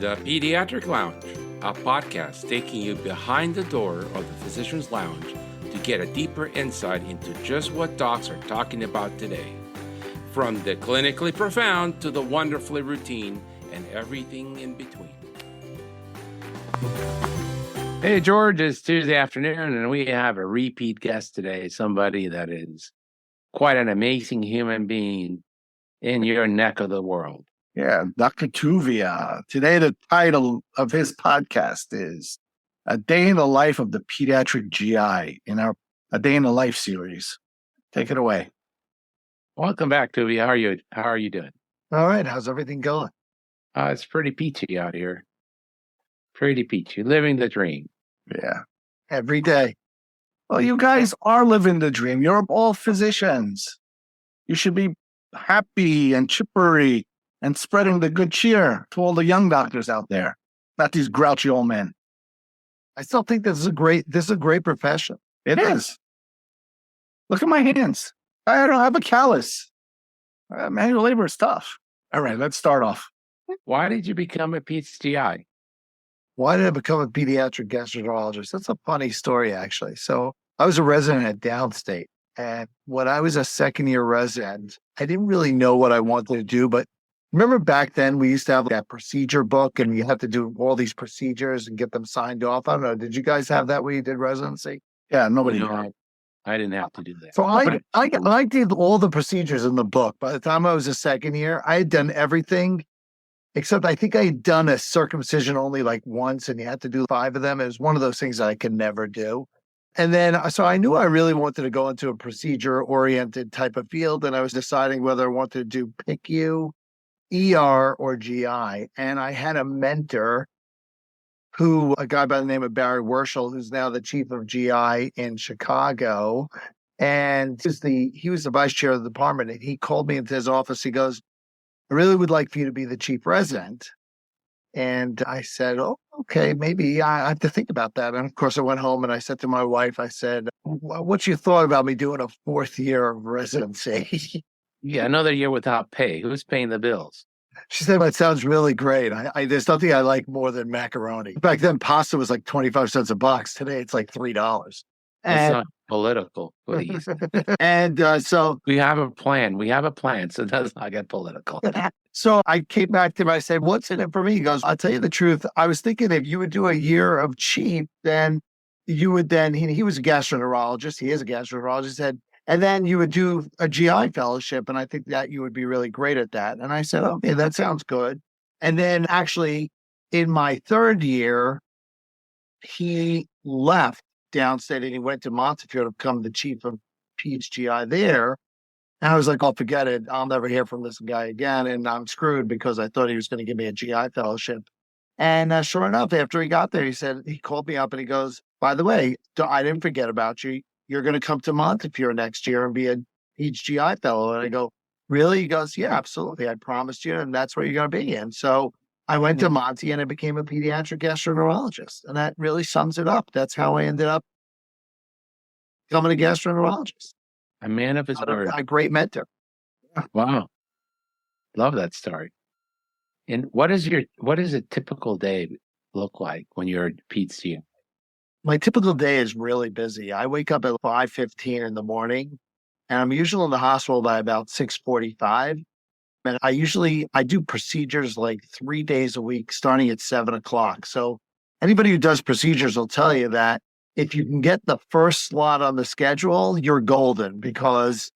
The Pediatric Lounge, a podcast taking you behind the door of the physician's lounge to get a deeper insight into just what docs are talking about today. From the clinically profound to the wonderfully routine and everything in between. Hey, George, it's Tuesday afternoon, and we have a repeat guest today, somebody that is quite an amazing human being in your neck of the world. Yeah, Dr. Tuvia. Today, the title of his podcast is A Day in the Life of the Pediatric GI in our A Day in the Life series. Take it away. Welcome back, Tuvia. How are you doing? All right. How's everything going? It's pretty peachy out here. Pretty peachy. Living the dream. Yeah. Every day. Well, you guys are living the dream. You're all physicians. You should be happy and chippery and spreading the good cheer to all the young doctors out there, not these grouchy old men. I still think this is a great profession. It is. Look at my hands. I don't have a callus. Manual labor is tough. All right, let's start off. Why did you become a PGI? Why did I become a pediatric gastroenterologist? That's a funny story, actually. So I was a resident at Downstate. And when I was a second-year resident, I didn't really know what I wanted to do, but remember back then we used to have that procedure book and you had to do all these procedures and get them signed off. I don't know. Did you guys have that when you did residency? Yeah, nobody No, had. I didn't have to do that. So I did all the procedures in the book. By the time I was a second year, I had done everything except I think I had done a circumcision only like once and you had to do 5 of them. It was one of those things that I could never do. And then, so I knew I really wanted to go into a procedure-oriented type of field, and I was deciding whether I wanted to do PICU, ER, or GI. And I had a mentor a guy by the name of Barry Werschel, who's now the chief of GI in Chicago. And he was the vice chair of the department. And he called me into his office. He goes, I really would like for you to be the chief resident. And I said, oh, okay, maybe I have to think about that. And of course, I went home and I said to my wife, I said, what's your thought about me doing a 4th year of residency? Yeah, another year without pay. Who's paying the bills? She said, well, it sounds really great. There's nothing I like more than macaroni. Back then, pasta was like 25 cents a box. Today, it's like $3. It's not political, please. And so we have a plan. So it does not get political. So I came back to him. I said, what's in it for me? He goes, I'll tell you the truth. I was thinking if you would do a year of chief, then you would he was a gastroenterologist. He is a gastroenterologist. He said, and then you would do a GI fellowship. And I think that you would be really great at that. And I said, okay, that sounds good. And then actually in my 3rd year, he left Downstate and he went to Montefiore to become the chief of PGI there. And I was like, oh, forget it. I'll never hear from this guy again. And I'm screwed because I thought he was going to give me a GI fellowship. And sure enough, after he got there, he called me up and he goes, by the way, I didn't forget about you. You're going to come to Montefiore next year and be a PGI fellow. And I go, really? He goes, yeah, absolutely. I promised you. And that's where you're going to be. And so I went to Monty and I became a pediatric gastroenterologist. And that really sums it up. That's how I ended up becoming a gastroenterologist. A man of his word. A great mentor. Wow. Love that story. And what is a typical day look like when you're a PGI? My typical day is really busy. I wake up at 5:15 in the morning and I'm usually in the hospital by about 6:45. And I do procedures like 3 days a week, starting at 7 o'clock. So anybody who does procedures will tell you that if you can get the first slot on the schedule, you're golden because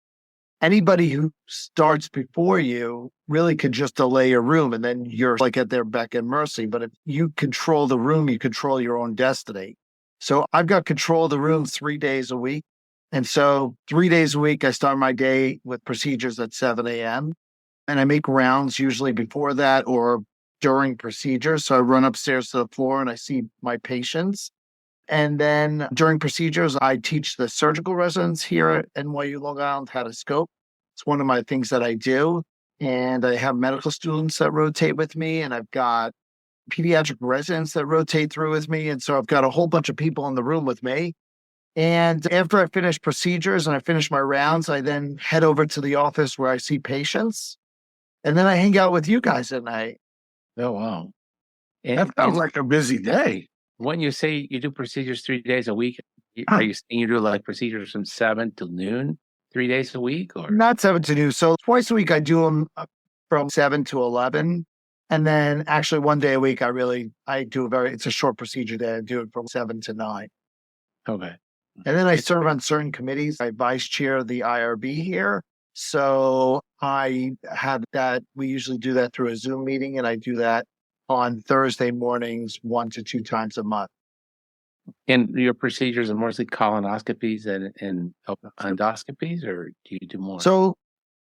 anybody who starts before you really could just delay a room and then you're like at their beck and mercy. But if you control the room, you control your own destiny. So I've got control of the room 3 days a week. And so 3 days a week, I start my day with procedures at 7 a.m. And I make rounds usually before that or during procedures. So I run upstairs to the floor and I see my patients. And then during procedures, I teach the surgical residents here at NYU Long Island how to scope. It's one of my things that I do. And I have medical students that rotate with me. And I've got pediatric residents that rotate through with me. And so I've got a whole bunch of people in the room with me. And after I finish procedures and I finish my rounds, I then head over to the office where I see patients. And then I hang out with you guys at night. Oh, wow. That sounds like a busy day. When you say you do procedures 3 days a week, are you saying you do like procedures from 7 till noon, 3 days a week, or? Not 7 to noon. So twice a week, I do them from 7 to 11. And then actually 1 day a week, I do it's a short procedure day. I do it from 7 to 9. Okay. And then I serve on certain committees. I vice chair the IRB here. So I have that. We usually do that through a Zoom meeting, and I do that on Thursday mornings 1 to 2 times a month. And your procedures are mostly colonoscopies and endoscopies, or do you do more? So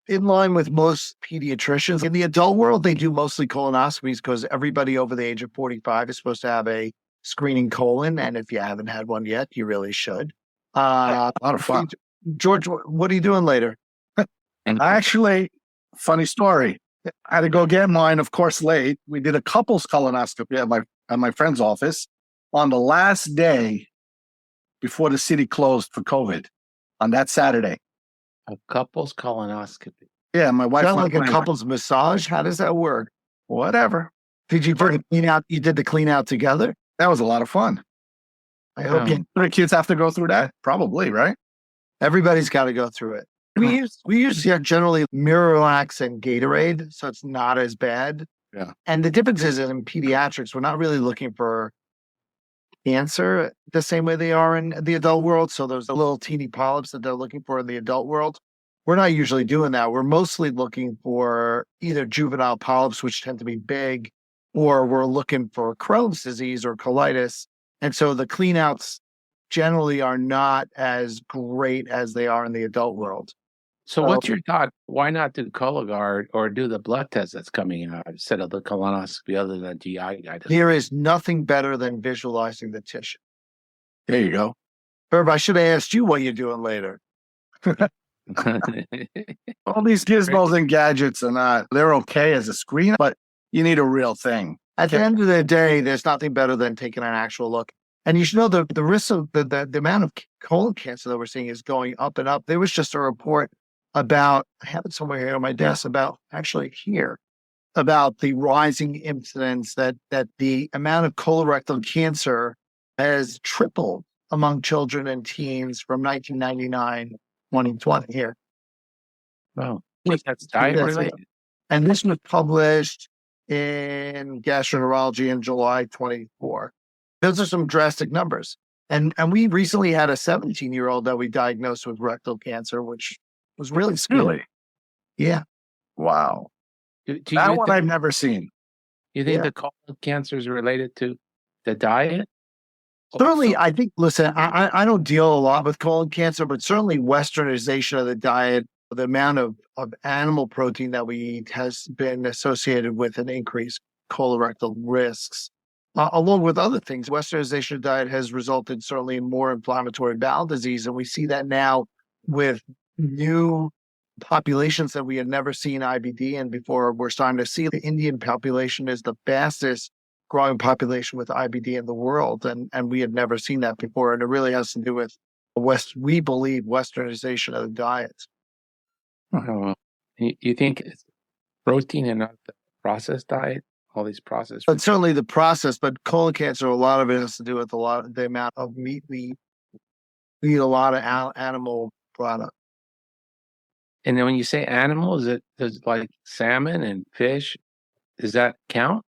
in line with most pediatricians, in the adult world, they do mostly colonoscopies because everybody over the age of 45 is supposed to have a screening colon. And if you haven't had one yet, you really should. A lot of fun. George, what are you doing later? Actually, funny story. I had to go get mine, of course, late. We did a couple's colonoscopy at my friend's office on the last day before the city closed for COVID on that Saturday. A couple's colonoscopy. Yeah, my wife. Sound like a couple's massage? How does that work? Whatever. Did you clean out? You did the clean out together? That was a lot of fun. I hope the kids have to go through that. Probably, right? Everybody's got to go through it. We use generally Miralax and Gatorade, so it's not as bad. Yeah. And the difference is in pediatrics, we're not really looking for cancer the same way they are in the adult world. So there's the little teeny polyps that they're looking for in the adult world. We're not usually doing that. We're mostly looking for either juvenile polyps, which tend to be big, or we're looking for Crohn's disease or colitis. And so the cleanouts generally are not as great as they are in the adult world. So what's your thought? Why not do Cologuard or do the blood test that's coming out instead of the colonoscopy other than GI guy? There is nothing better than visualizing the tissue. There you go. Herb, I should have asked you what you're doing later. All these gizmos and gadgets they're okay as a screen, but you need a real thing. At the end of the day, there's nothing better than taking an actual look. And you should know the risk of the amount of colon cancer that we're seeing is going up and up. There was just a report about, I have it somewhere here on my desk, about the rising incidence that the amount of colorectal cancer has tripled among children and teens from 1999, 2020 here. Wow. That's diet related. And this was published in Gastroenterology in July 24. Those are some drastic numbers. And we recently had a 17-year-old that we diagnosed with rectal cancer, which was really scary. Really? Yeah. Wow. Do that one I've never seen. You think the colon cancer is related to the diet? Certainly, I think, listen, I don't deal a lot with colon cancer, but certainly westernization of the diet, the amount of animal protein that we eat has been associated with an increased colorectal risks. Along with other things, westernization of diet has resulted certainly in more inflammatory bowel disease. And we see that now with new populations that we had never seen IBD in before. We're starting to see the Indian population is the fastest growing population with IBD in the world. And we had never seen that before. And it really has to do with we believe, westernization of the diet. You think it's protein and not the processed diet? All these processed But certainly the process, but colon cancer, a lot of it has to do with the amount of meat we eat, a lot of animal product. And then when you say animal, is it like salmon and fish? Does that count?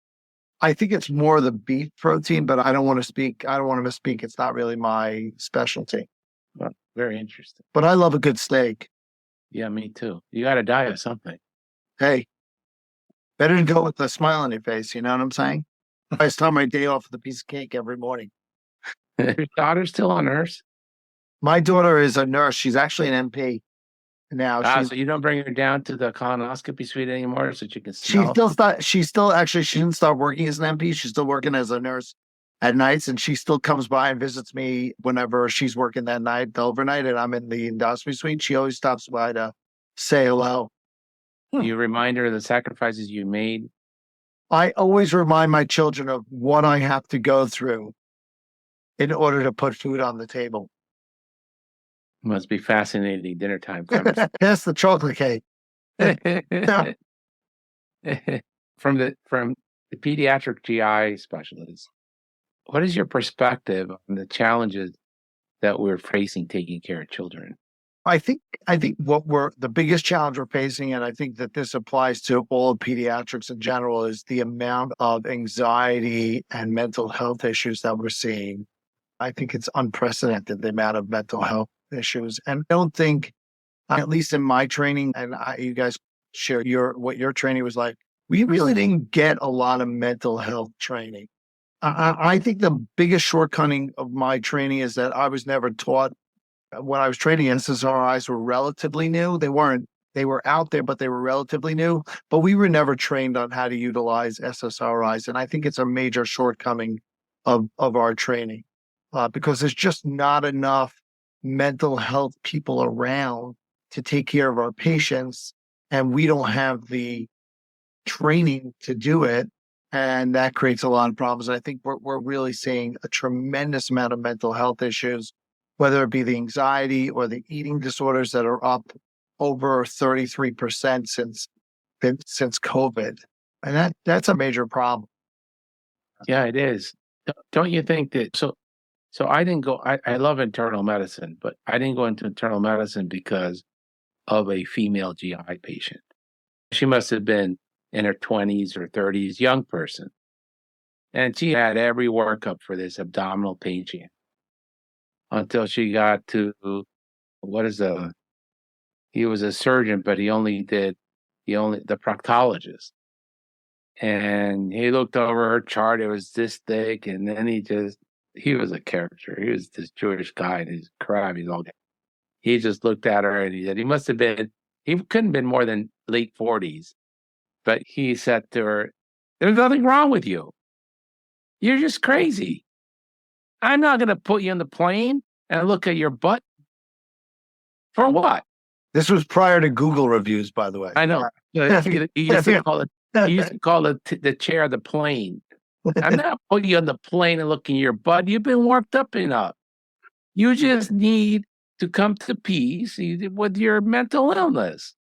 I think it's more the beef protein, but I don't want to misspeak. It's not really my specialty. Well, very interesting. But I love a good steak. Yeah, me too. You got to die of something. Hey, better to go with a smile on your face. You know what I'm saying? I start my day off with a piece of cake every morning. Your daughter's still a nurse? My daughter is a nurse. She's actually an MP now. So you don't bring her down to the colonoscopy suite anymore so you can smell? She didn't start working as an MP. She's still working as a nurse at nights, and she still comes by and visits me whenever she's working that night, the overnight, and I'm in the endoscopy suite. She always stops by to say hello. You remind her of the sacrifices you made? I always remind my children of what I have to go through in order to put food on the table. Must be fascinating dinner time. Pass the chocolate cake. From the the pediatric GI specialist, what is your perspective on the challenges that we're facing taking care of children? I think the biggest challenge we're facing, and I think that this applies to all pediatrics in general, is the amount of anxiety and mental health issues that we're seeing. I think it's unprecedented, the amount of mental health issues. And I don't think, at least in my training, and you guys share what your training was like, we really didn't get a lot of mental health training. I think the biggest shortcoming of my training is that I was never taught. When I was training, SSRIs were relatively new. They were out there, but they were relatively new. But we were never trained on how to utilize SSRIs. And I think it's a major shortcoming of our training because there's just not enough mental health people around to take care of our patients. And we don't have the training to do it. And that creates a lot of problems. And I think we're really seeing a tremendous amount of mental health issues, whether it be the anxiety or the eating disorders that are up over 33% since COVID. And that's a major problem. Yeah, it is. Don't you think that? So I didn't go, I love internal medicine, but I didn't go into internal medicine because of a female GI patient. She must have been in her 20s or 30s, young person. And she had every workup for this abdominal pain she had until she got to, he was a surgeon, but the proctologist. And he looked over her chart, it was this thick, and then he was a character. He was this Jewish guy, and he's crabby. He just looked at her and he said, he couldn't have been more than late 40s. But he said to her, "There's nothing wrong with you. You're just crazy. I'm not going to put you on the plane and look at your butt. For what?" This was prior to Google reviews, by the way. I know. He used to call it the chair the plane. I'm not putting you on the plane and looking at your butt. You've been worked up enough. You just need to come to peace with your mental illness.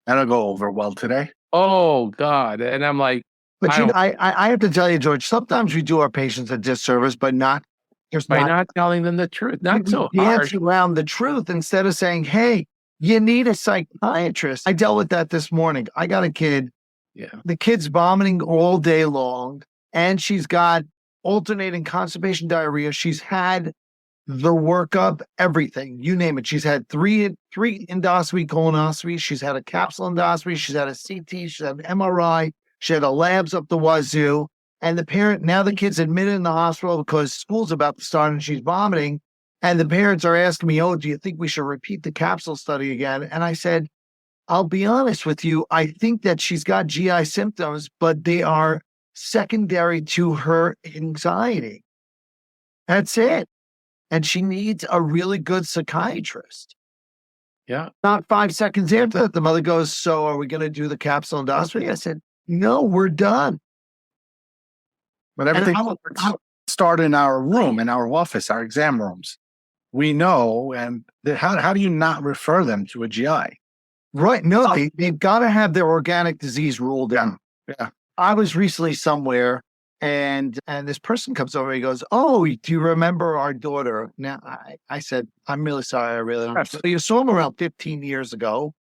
That'll go over well today. Oh, God. And I'm like, but I have to tell you, George, sometimes we do our patients a disservice, but not telling them the truth. Not so harsh. Around the truth instead of saying, hey, you need a psychiatrist. I dealt with that this morning. I got a kid. Yeah. The kid's vomiting all day long, and she's got alternating constipation, diarrhea. She's had the workup, everything, you name it. She's had three endoscopy colonoscopies. She's had a capsule endoscopy. She's had a CT. She's had an MRI. She had a labs up the wazoo. And now the kid's admitted in the hospital because school's about to start and she's vomiting. And the parents are asking me, "Oh, do you think we should repeat the capsule study again?" And I said, I'll be honest with you. I think that she's got GI symptoms, but they are secondary to her anxiety. That's it. And she needs a really good psychiatrist. Yeah. Not 5 seconds after that, the mother goes, "So are we going to do the capsule endoscopy?" I said, "No, we're done." But everything started in our room, in our office, our exam rooms. We know, and how do you not refer them to a GI? Right. No, they've got to have their organic disease ruled in. Yeah. I was recently somewhere, and this person comes over and he goes, "Oh, do you remember our daughter?" Now, I said, "I'm really sorry. I really don't." So you saw him around 15 years ago.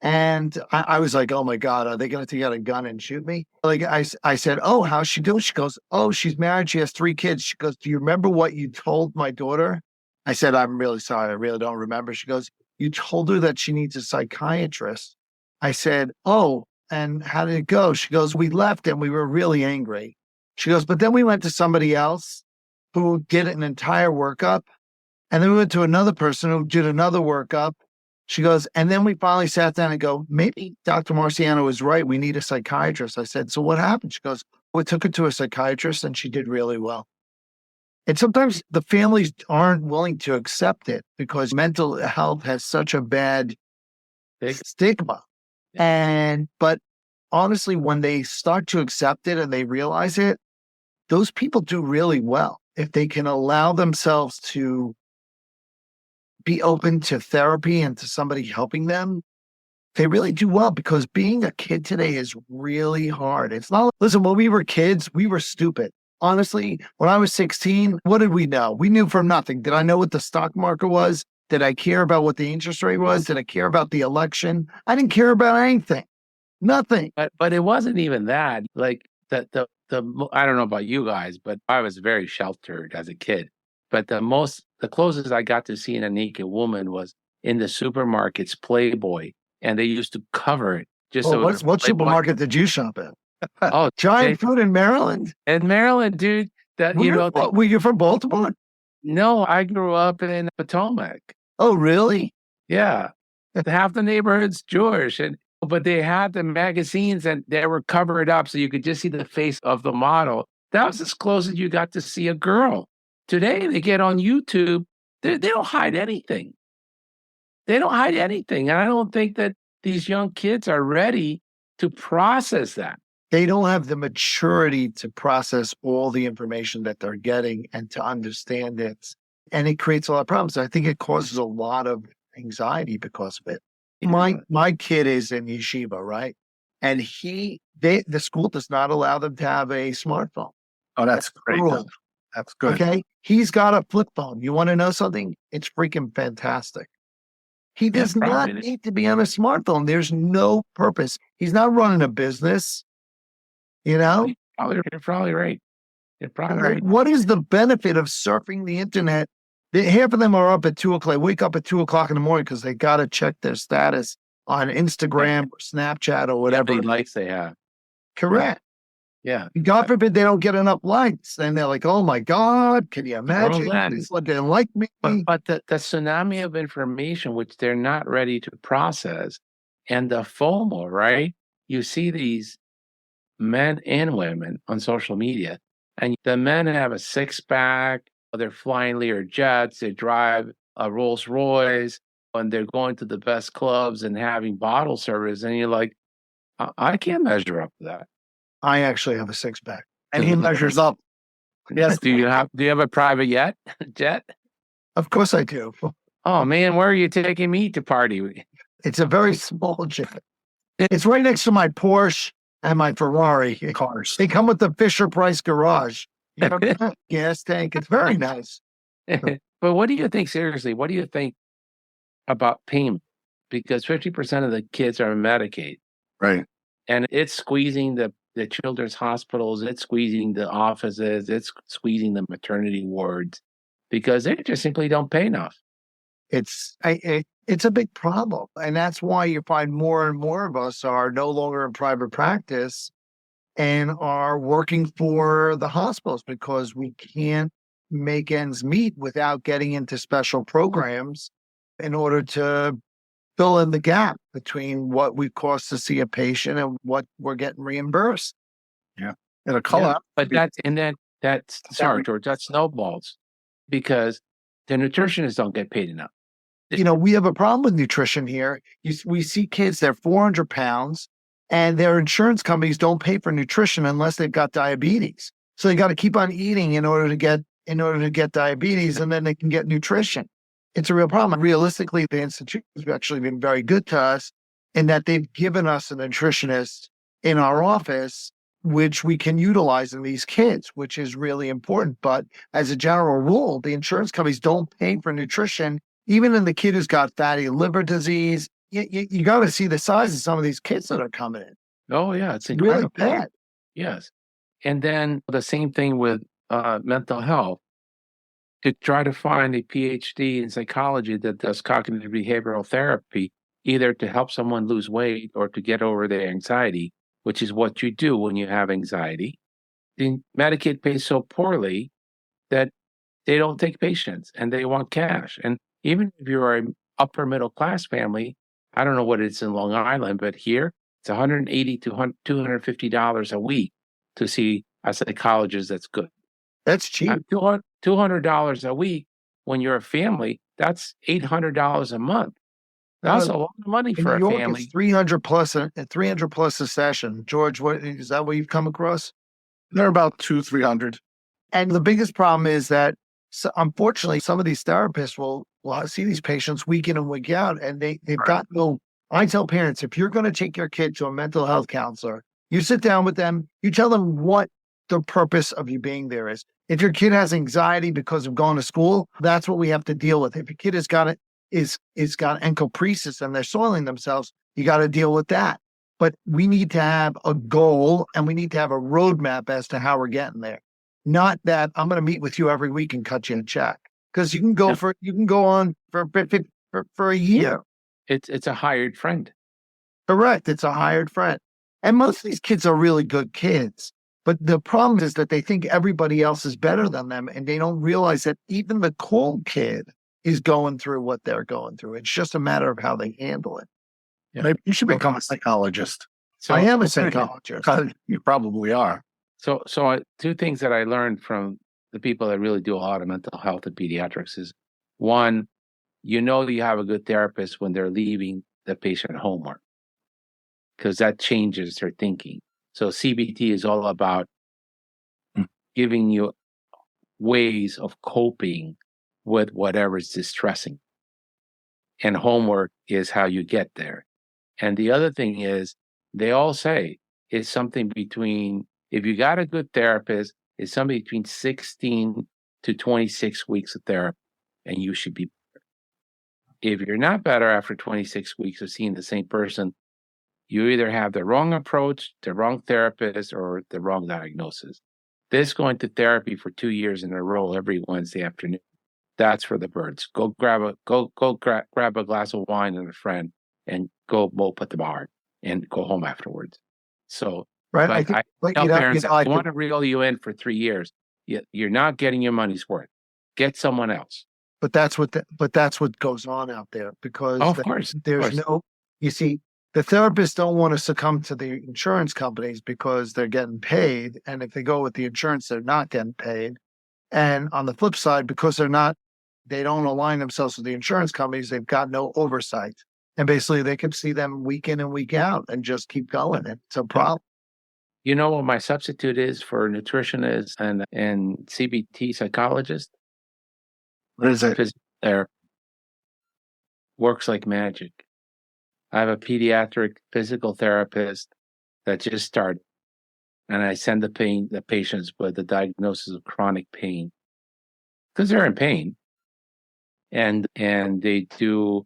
And I was like, "Oh my God, are they going to take out a gun and shoot me?" Like I said, "Oh, how's she doing?" She goes, "Oh, she's married. She has 3 kids." She goes, "Do you remember what you told my daughter?" I said, "I'm really sorry. I really don't remember." She goes, "You told her that she needs a psychiatrist." I said, "Oh, and how did it go?" She goes, "We left and we were really angry." She goes, "But then we went to somebody else who did an entire workup. And then we went to another person who did another workup." She goes, "And then we finally sat down and go, maybe Dr. Marciano was right. We need a psychiatrist." I said, "So what happened?" She goes, "We took her to a psychiatrist and she did really well." And sometimes the families aren't willing to accept it because mental health has such a bad stigma. But honestly, when they start to accept it and they realize it, those people do really well. If they can allow themselves to be open to therapy and to somebody helping them, They really do well because being a kid today is really hard. It's not, listen, when we were kids, we were stupid. Honestly, when I was 16, what did we know? We knew from nothing. Did I know what the stock market was? Did I care about what the interest rate was? Did I care about the election? I didn't care about anything. Nothing. But it wasn't even that. Like the I don't know about you guys, but I was very sheltered as a kid. But the closest I got to seeing a naked woman was in the supermarket's Playboy, and they used to cover it just so. What supermarket did you shop at? Oh, Giant Food in Maryland. In Maryland, dude. That were you from Baltimore? No, I grew up in Potomac. Oh, really? Yeah, half the neighborhood's Jewish, but they had the magazines and they were covered up so you could just see the face of the model. That was as close as you got to see a girl. Today, they get on YouTube. They don't hide anything. They don't hide anything. And I don't think that these young kids are ready to process that. They don't have the maturity to process all the information that they're getting and to understand it. And it creates a lot of problems. I think it causes a lot of anxiety because of it. My kid is in yeshiva, right? And the school does not allow them to have a smartphone. Oh, that's great. That's good. Okay. He's got a flip phone. You want to know something? It's freaking fantastic. He does not need to be on a smartphone. There's no purpose. He's not running a business. You know? You're probably right. You're probably right. What is the benefit of surfing the internet? Half of them are up at 2 o'clock. They wake up at 2 o'clock in the morning because they got to check their status on Instagram or Snapchat or whatever likes they have. Correct. Yeah. God forbid they don't get enough likes. And they're like, oh my God, can you imagine? They didn't like me. But the tsunami of information, which they're not ready to process, and the FOMO, right? You see these men and women on social media, and the men have a six-pack, they're flying Lear jets, they drive a Rolls Royce, and they're going to the best clubs and having bottle service, and you're like, I can't measure up to that. I actually have a six-pack. And he measures up. Yes. Do you have a private jet? Of course I do. Oh man, where are you taking me to party? It's a very small jet. It's right next to my Porsche and my Ferrari cars. They come with the Fisher Price garage. You know, gas tank. It's very nice. But what do you think, seriously, what do you think about payment? Because 50% of the kids are on Medicaid. Right. And it's squeezing the children's hospitals, it's squeezing the offices, it's squeezing the maternity wards because they just simply don't pay enough. It's a big problem. And that's why you find more and more of us are no longer in private practice and are working for the hospitals because we can't make ends meet without getting into special programs in order to fill in the gap between what we cost to see a patient and what we're getting reimbursed. Yeah. And a collapse. But sorry, George, that snowballs because the nutritionists don't get paid enough. You know, we have a problem with nutrition here. We see kids, they're 400 pounds and their insurance companies don't pay for nutrition unless they've got diabetes. So they got to keep on eating in order to get diabetes and then they can get nutrition. It's a real problem. Realistically, the Institute has actually been very good to us in that they've given us a nutritionist in our office, which we can utilize in these kids, which is really important. But as a general rule, the insurance companies don't pay for nutrition, even in the kid who's got fatty liver disease. You got to see the size of some of these kids that are coming in. Oh, yeah. It's incredible. Really bad. Yes. And then the same thing with mental health. To try to find a PhD in psychology that does cognitive behavioral therapy, either to help someone lose weight or to get over their anxiety, which is what you do when you have anxiety. The Medicaid pays so poorly that they don't take patients and they want cash. And even if you're an upper middle class family, I don't know what it's in Long Island, but here it's $180 to $250 a week to see a psychologist that's good. That's cheap. $200 a week when you're a family, that's $800 a month. That's a lot of money for a family. It's 300 plus a session. George, is that what you've come across? They're about 200-300. And the biggest problem is that, unfortunately, some of these therapists will see these patients week in and week out, and they've got no I tell parents, if you're going to take your kid to a mental health counselor, you sit down with them, you tell them what the purpose of you being there is. If your kid has anxiety because of going to school, that's what we have to deal with. If your kid has got it, is got encopresis and they're soiling themselves, you got to deal with that. But we need to have a goal and we need to have a roadmap as to how we're getting there. Not that I'm going to meet with you every week and cut you a check, because you can go on for a year. It's a hired friend. Correct. It's a hired friend. And most of these kids are really good kids. But the problem is that they think everybody else is better than them. And they don't realize that even the cool kid is going through what they're going through. It's just a matter of how they handle it. Yeah. Maybe you should become a psychologist. So I am a psychologist. You probably are. So two things that I learned from the people that really do a lot of mental health in pediatrics is, one, you have a good therapist when they're leaving the patient homework, because that changes their thinking. So CBT is all about giving you ways of coping with whatever is distressing. And homework is how you get there. And the other thing is, they all say it's something between, if you got a good therapist, it's something between 16 to 26 weeks of therapy, and you should be better. If you're not better after 26 weeks of seeing the same person, you either have the wrong approach, the wrong therapist, or the wrong diagnosis. This going to therapy for 2 years in a row every Wednesday afternoon, that's for the birds. Go grab a glass of wine and a friend, and go mope at the bar, and go home afterwards. So, right, I tell parents, I want to reel you in for 3 years. You're not getting your money's worth. Get someone else. But that's what goes on out there, because of course, you see, the therapists don't want to succumb to the insurance companies because they're getting paid. And if they go with the insurance, they're not getting paid. And on the flip side, because they don't align themselves with the insurance companies, they've got no oversight. And basically they can see them week in and week out and just keep going. It's a problem. You know what my substitute is for nutritionist and CBT psychologist? What is it? Physical therapy. Works like magic. I have a pediatric physical therapist that just started, and I send the patients with the diagnosis of chronic pain, because they're in pain, and they do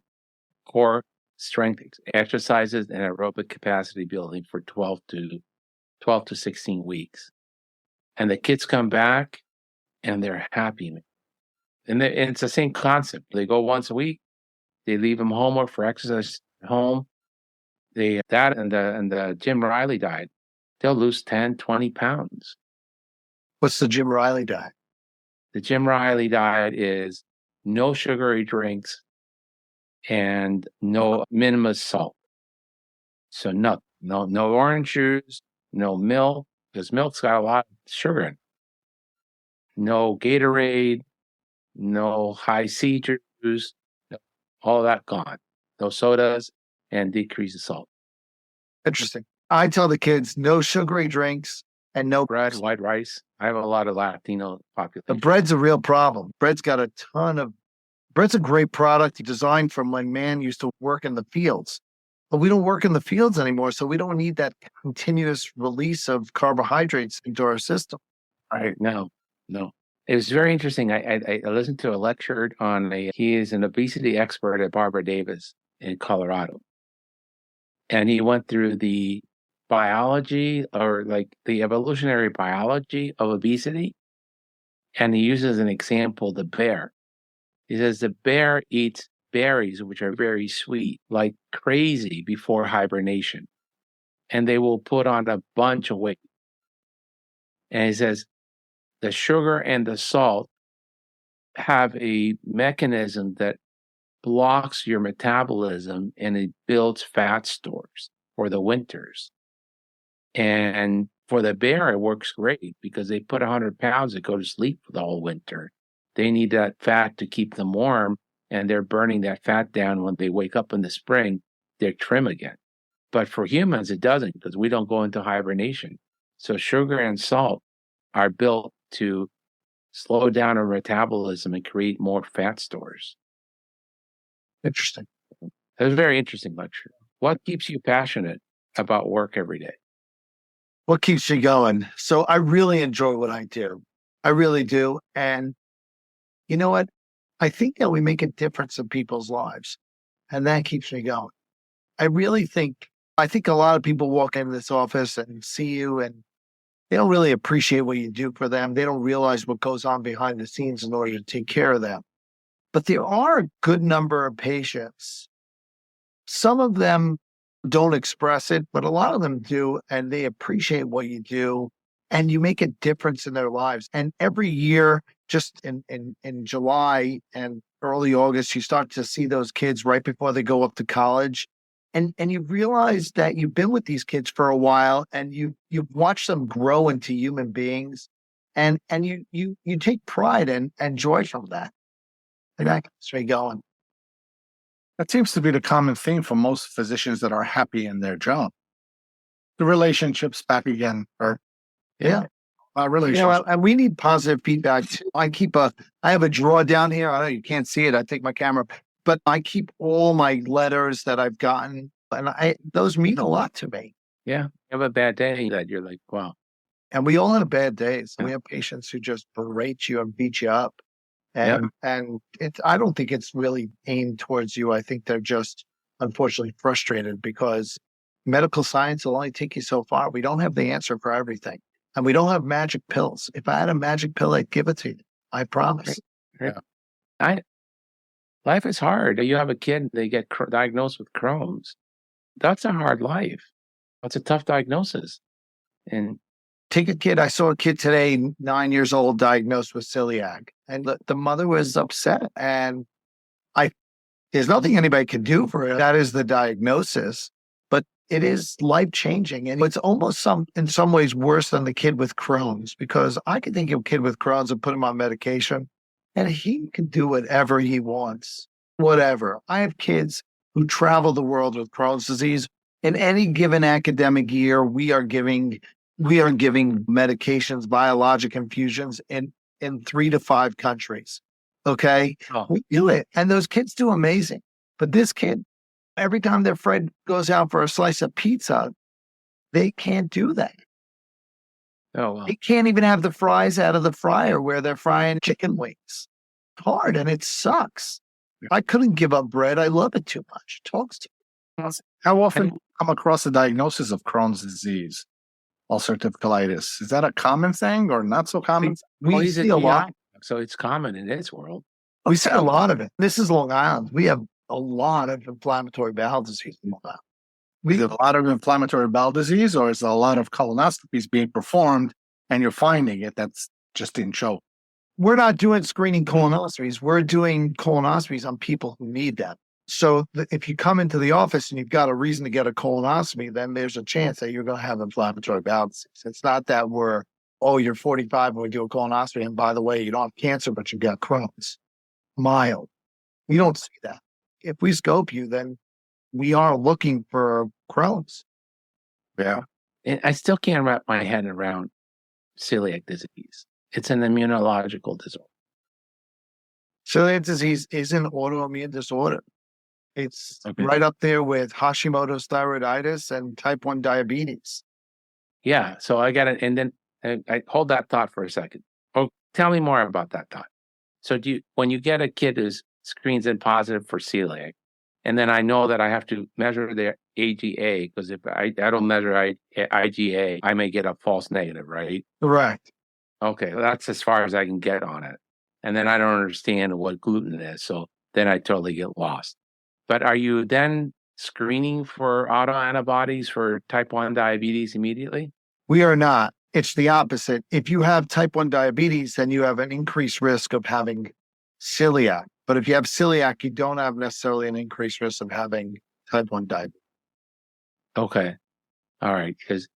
core strength exercises and aerobic capacity building for 12 to 16 weeks, and the kids come back and they're happy, and it's the same concept. They go once a week, they leave them homework for exercise at home. That and the Jim Riley diet, they'll lose 10, 20 pounds. What's the Jim Riley diet? The Jim Riley diet is no sugary drinks and no minimum salt. So no orange juice, no milk, because milk's got a lot of sugar in it. No Gatorade, no high C juice, all that gone. No sodas, and decrease the salt. Interesting. I tell the kids no sugary drinks and no bread, white rice. I have a lot of Latino population. The bread's a real problem. Bread's a great product designed from when man used to work in the fields. But we don't work in the fields anymore, so we don't need that continuous release of carbohydrates into our system. Right. No. It was very interesting. I listened to a lecture he is an obesity expert at Barbara Davis in Colorado. And he went through the biology, or like the evolutionary biology of obesity. And he uses an example, the bear. He says the bear eats berries, which are very sweet, like crazy before hibernation. And they will put on a bunch of weight. And he says the sugar and the salt have a mechanism that blocks your metabolism, and it builds fat stores for the winters. And for the bear, it works great because they put 100 pounds to go to sleep for the whole winter. They need that fat to keep them warm, and they're burning that fat down. When they wake up in the spring, they're trim again. But for humans, it doesn't, because we don't go into hibernation. So sugar and salt are built to slow down our metabolism and create more fat stores. Interesting. It was a very interesting lecture. What keeps you passionate about work every day? What keeps you going? So I really enjoy what I do. I really do. And you know what? I think that we make a difference in people's lives, and that keeps me going. I think a lot of people walk into this office and see you and they don't really appreciate what you do for them. They don't realize what goes on behind the scenes in order to take care of them. But there are a good number of patients. Some of them don't express it, but a lot of them do, and they appreciate what you do, and you make a difference in their lives. And every year, just in July and early August, you start to see those kids right before they go up to college. And you realize that you've been with these kids for a while and you've watched them grow into human beings, and you take pride and joy from that. And that keeps me going. That seems to be the common theme for most physicians that are happy in their job. The relationships back again, or Yeah. relationships. And we need positive feedback too. I have a drawer down here. I know you can't see it. I take my camera, but I keep all my letters that I've gotten, and those mean a lot to me. Yeah. You have a bad day that you're like, wow. And we all have bad days. Yeah. We have patients who just berate you and beat you up. Yeah. And I don't think it's really aimed towards you. I think they're just unfortunately frustrated because medical science will only take you so far. We don't have the answer for everything. And we don't have magic pills. If I had a magic pill, I'd give it to you. I promise. Life is hard. You have a kid, they get diagnosed with Crohn's. That's a hard life. That's a tough diagnosis. And Take a kid. I saw a kid today, 9 years old, diagnosed with celiac. And the mother was upset. And there's nothing anybody can do for it. That is the diagnosis. But it is life-changing. And it's almost in some ways worse than the kid with Crohn's, because I could think of a kid with Crohn's and put him on medication, and he can do whatever he wants, whatever. I have kids who travel the world with Crohn's disease. In any given academic year, we are giving medications, biologic infusions in 3 to 5 countries. Okay. Oh. We do it. And those kids do amazing. But this kid, every time their friend goes out for a slice of pizza, they can't do that. oh well. They can't even have the fries out of the fryer where they're frying chicken wings. It's hard and it sucks. I couldn't give up bread. I love it too much. It talks to me. How often do you come across a diagnosis of Crohn's disease, ulcerative colitis? Is that a common thing or not so common? We he's see a lot. GI, so it's common in this world. We see a lot of it. This is Long Island. We have a lot of inflammatory bowel disease in Long Island. Is it a lot of inflammatory bowel disease, or is it a lot of colonoscopies being performed and you're finding it that's just didn't show? We're not doing screening colonoscopies. We're doing colonoscopies on people who need them. So if you come into the office and you've got a reason to get a colonoscopy, then there's a chance that you're going to have inflammatory bowel disease. It's not that you're 45 and we do a colonoscopy, and by the way, you don't have cancer, but you've got Crohn's. Mild. We don't see that. If we scope you, then we are looking for Crohn's. Yeah. And I still can't wrap my head around celiac disease. It's an immunological disorder. Celiac disease is an autoimmune disorder. It's Okay. right up there with Hashimoto's thyroiditis and type 1 diabetes. Yeah. So I got it. And then I hold that thought for a second. Oh, tell me more about that thought. So when you get a kid who's screens in positive for celiac, and then I know that I have to measure their AGA, because if I don't measure IgA, I may get a false negative, right? Correct. Okay, that's as far as I can get on it. And then I don't understand what gluten is, so then I totally get lost. But are you then screening for autoantibodies for type 1 diabetes immediately? We are not. It's the opposite. If you have type 1 diabetes, then you have an increased risk of having celiac. But if you have celiac, you don't have necessarily an increased risk of having type 1 diabetes. Okay. All right. Because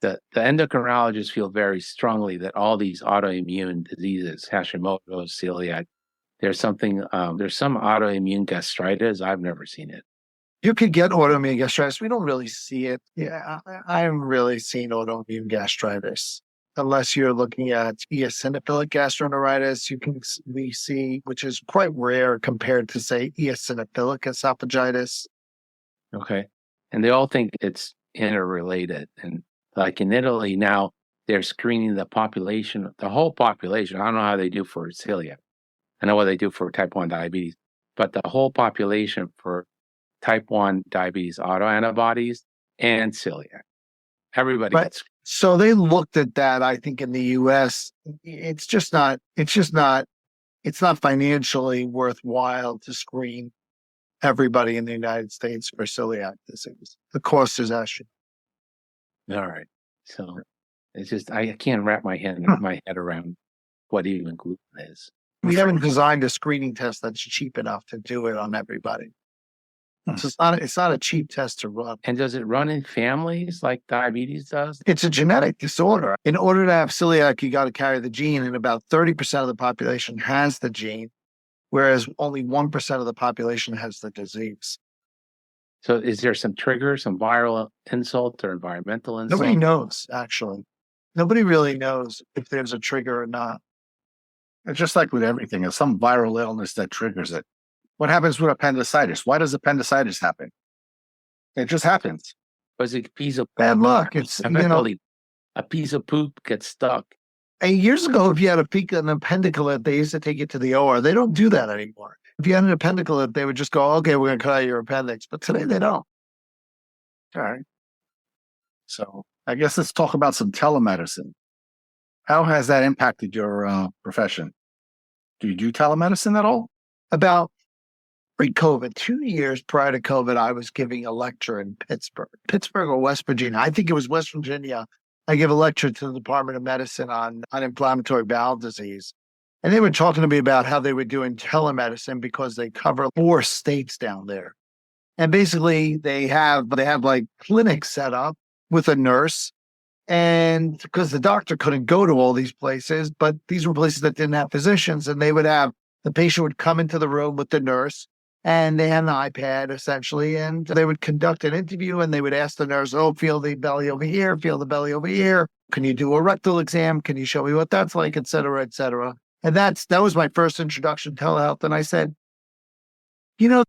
the endocrinologists feel very strongly that all these autoimmune diseases, Hashimoto's, celiac, there's some autoimmune gastritis. I've never seen it. You could get autoimmune gastritis. We don't really see it. Yeah, I haven't really seen autoimmune gastritis. Unless you're looking at eosinophilic gastroenteritis, we see, which is quite rare compared to, say, eosinophilic esophagitis. Okay. And they all think it's interrelated. And like in Italy now, they're screening the population, the whole population. I don't know how they do for celiac. I know what they do for type 1 diabetes, but the whole population for type 1 diabetes autoantibodies and celiac. Everybody Right. gets. So they looked at that, I think, in the US. It's not financially worthwhile to screen everybody in the United States for celiac disease. The cost is actually. All right. So it's just, I can't wrap my head around what even gluten is. We haven't designed a screening test that's cheap enough to do it on everybody. So it's not a cheap test to run. And does it run in families like diabetes does? It's a genetic disorder. In order to have celiac, you got to carry the gene, and about 30% of the population has the gene, whereas only 1% of the population has the disease. So is there some trigger, some viral insult or environmental insult? Nobody knows, actually. Nobody really knows if there's a trigger or not. It's just like with everything, it's some viral illness that triggers it. What happens with appendicitis? Why does appendicitis happen? It just happens. Was it a piece of Bad luck. It's, a piece of poop gets stuck. Years ago, if you had an appendiculate, they used to take it to the OR. They don't do that anymore. If you had an appendiculate, they would just go, okay, we're going to cut out your appendix. But today they don't. All right. So I guess let's talk about some telemedicine. How has that impacted your profession? Do you do telemedicine at all? About pre-COVID, 2 years prior to COVID, I was giving a lecture in Pittsburgh or West Virginia. I think it was West Virginia. I gave a lecture to the Department of Medicine on inflammatory bowel disease. And they were talking to me about how they were doing telemedicine because they cover 4 states down there. And basically they have like clinics set up with a nurse. And because the doctor couldn't go to all these places, but these were places that didn't have physicians, and they would have the patient would come into the room with the nurse, and they had an iPad essentially, and they would conduct an interview, and they would ask the nurse, oh, feel the belly over here, feel the belly over here. Can you do a rectal exam? Can you show me what that's like, et cetera, et cetera. And that was my first introduction to telehealth. And I said,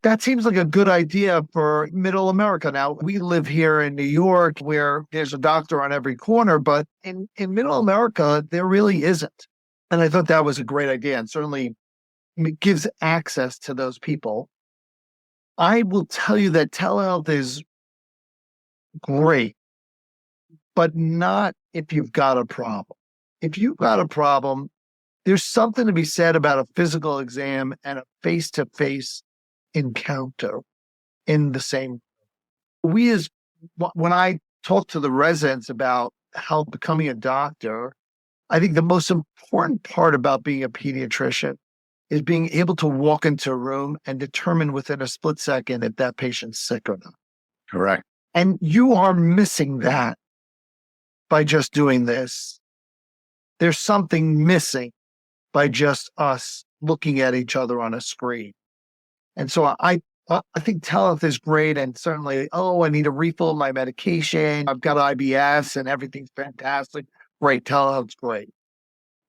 that seems like a good idea for middle America. Now, we live here in New York where there's a doctor on every corner, but in middle America, there really isn't. And I thought that was a great idea, and certainly it gives access to those people. I will tell you that telehealth is great, but not if you've got a problem. If you've got a problem, there's something to be said about a physical exam and a face-to-face encounter in the same. When I talk to the residents about how becoming a doctor, I think the most important part about being a pediatrician is being able to walk into a room and determine within a split second if that patient's sick or not. Correct. And you are missing that by just doing this. There's something missing by just us looking at each other on a screen. And so I think telehealth is great, and certainly, I need a refill of my medication. I've got IBS and everything's fantastic. Great, telehealth's great.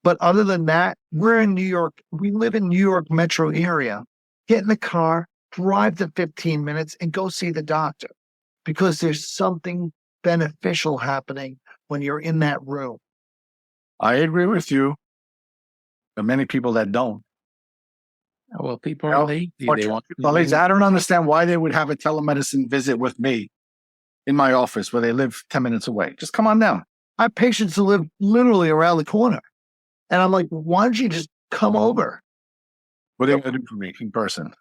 But other than that, we're in New York. We live in New York metro area. Get in the car, drive the 15 minutes, and go see the doctor, because there's something beneficial happening when you're in that room. I agree with you. But many people that don't. Well, people are lazy. I don't understand why they would have a telemedicine visit with me in my office where they live 10 minutes away. Just come on down. I have patients who live literally around the corner. And I'm like, why don't you just come over? What are they going to do for me in person?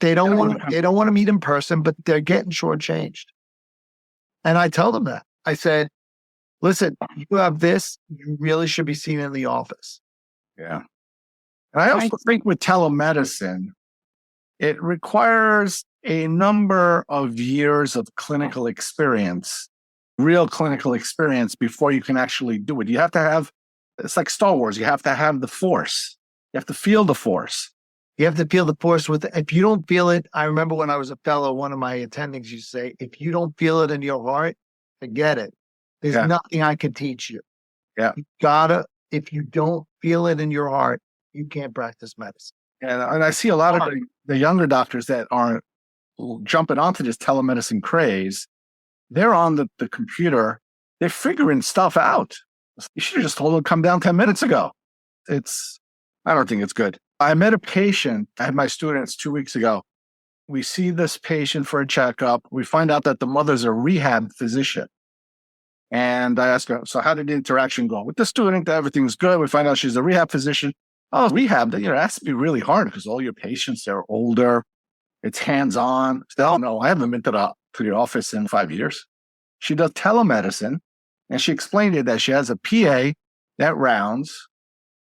They don't want to meet in person, but they're getting shortchanged. And I tell them that. I said, listen, you have this, you really should be seen in the office. Yeah. And I also think with telemedicine, it requires a number of years of clinical experience, real clinical experience, before you can actually do it. You have to have, it's like Star Wars, you have to have the force. You have to feel the force. You have to feel the force if you don't feel it. I remember when I was a fellow, one of my attendings used to say, if you don't feel it in your heart, forget it. There's nothing I can teach you. Yeah. You gotta, if you don't feel it in your heart, you can't practice medicine. And I see a lot of the younger doctors that are jumping onto this telemedicine craze, They're on the computer. They're figuring stuff out. You should have just told them to come down 10 minutes ago. I don't think it's good. I met a patient. I had my students 2 weeks ago. We see this patient for a checkup. We find out that the mother's a rehab physician. And I asked her, so how did the interaction go? With the student, everything's good. We find out she's a rehab physician. Oh, rehab, it has to be really hard because all your patients, they're older. It's hands-on. Still, no, I haven't been to the office in 5 years. She does telemedicine, and she explained it that she has a PA that rounds,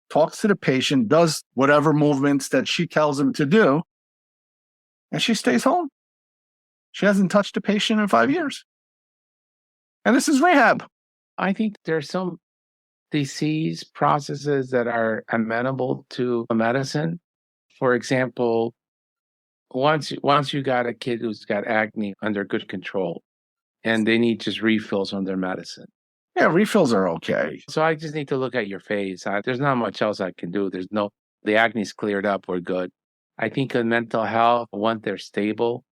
talks to the patient, does whatever movements that she tells him to do, and she stays home. She hasn't touched a patient in 5 years. And this is rehab. I think there's some disease processes that are amenable to medicine. For example, once you got a kid who's got acne under good control and they need just refills on their medicine. Yeah, refills are okay. So I just need to look at your face. There's not much else I can do. The acne's cleared up. We're good. I think in mental health, once they're stable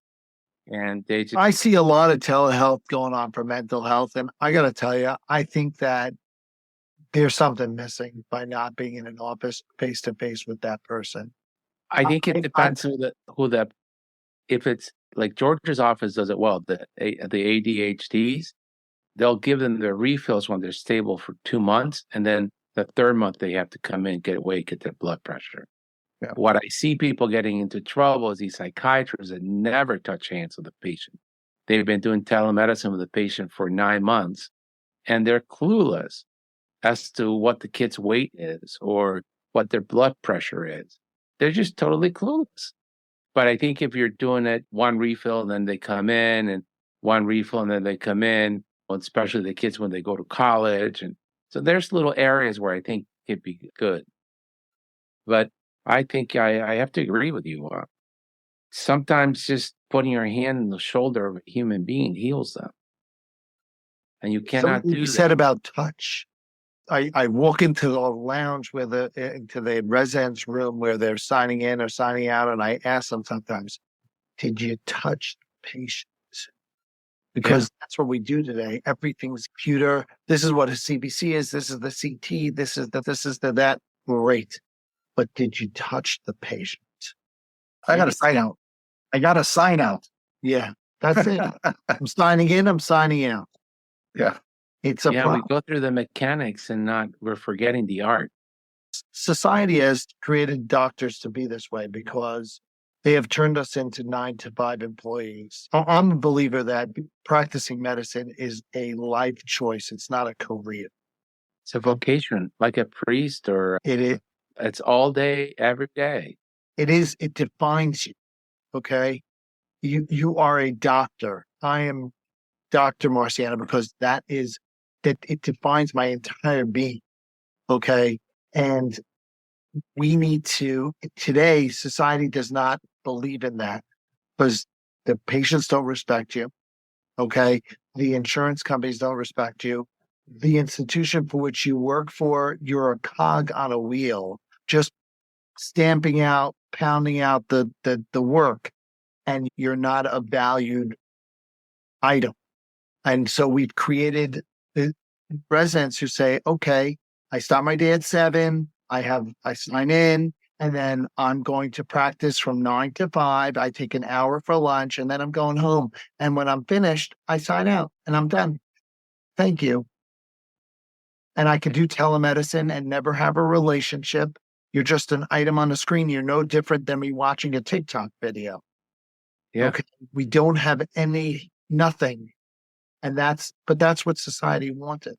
and they just... I see a lot of telehealth going on for mental health. And I got to tell you, I think that there's something missing by not being in an office face to face with that person. I think it depends if it's like George's office does it well, the ADHDs, they'll give them their refills when they're stable for 2 months. And then the third month they have to come in, get their blood pressure. Yeah. What I see people getting into trouble is these psychiatrists that never touch hands with the patient. They've been doing telemedicine with the patient for 9 months and they're clueless as to what the kid's weight is or what their blood pressure is. They're just totally clueless. But I think if you're doing it one refill and then they come in and one refill and then they come in, especially the kids when they go to college. And so there's little areas where I think it'd be good. But I think I have to agree with you. Sometimes just putting your hand on the shoulder of a human being heals them. And you cannot do that. You said about touch. I walk into the lounge into the residence room where they're signing in or signing out, and I ask them sometimes, did you touch the patient? Because that's what we do today. Everything's computer. This is what a CBC is. This is the CT. This is that. Great. But did you touch the patient? I got to sign out. Yeah, that's it. I'm signing in. I'm signing out. Yeah. It's a problem. We go through the mechanics and we're forgetting the art. Society has created doctors to be this way because they have turned us into 9-to-5 employees. I'm a believer that practicing medicine is a life choice. It's not a career. It's a vocation, like a priest or... It is. It's all day, every day. It is. It defines you. Okay. You are a doctor. I am Dr. Marciano because that it defines my entire being. Okay. And we need to, today, society does not believe in that because the patients don't respect you. Okay. The insurance companies don't respect you. The institution for which you work for, you're a cog on a wheel, just stamping out, pounding out the work, and you're not a valued item. And so we've created the residents who say, okay, I start my day at 7, I sign in, and then I'm going to practice from 9 to 5. I take an hour for lunch, and then I'm going home. And when I'm finished, I sign out and I'm done. Thank you. And I can do telemedicine and never have a relationship. You're just an item on the screen. You're no different than me watching a TikTok video. Yeah. Okay. We don't have nothing. And that's what society wanted.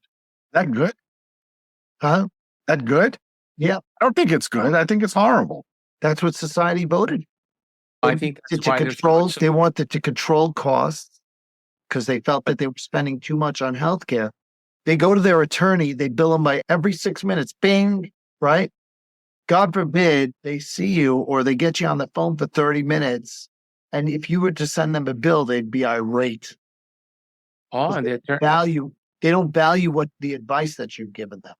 That good? Huh? That good? Yeah. I don't think it's good. I think it's horrible. That's what society voted. I think that's why they wanted to control costs because they felt that they were spending too much on healthcare. They go to their attorney, they bill them by every 6 minutes. Bing, right? God forbid they see you or they get you on the phone for 30 minutes. And if you were to send them a bill, they'd be irate. And They don't value what the advice that you've given them.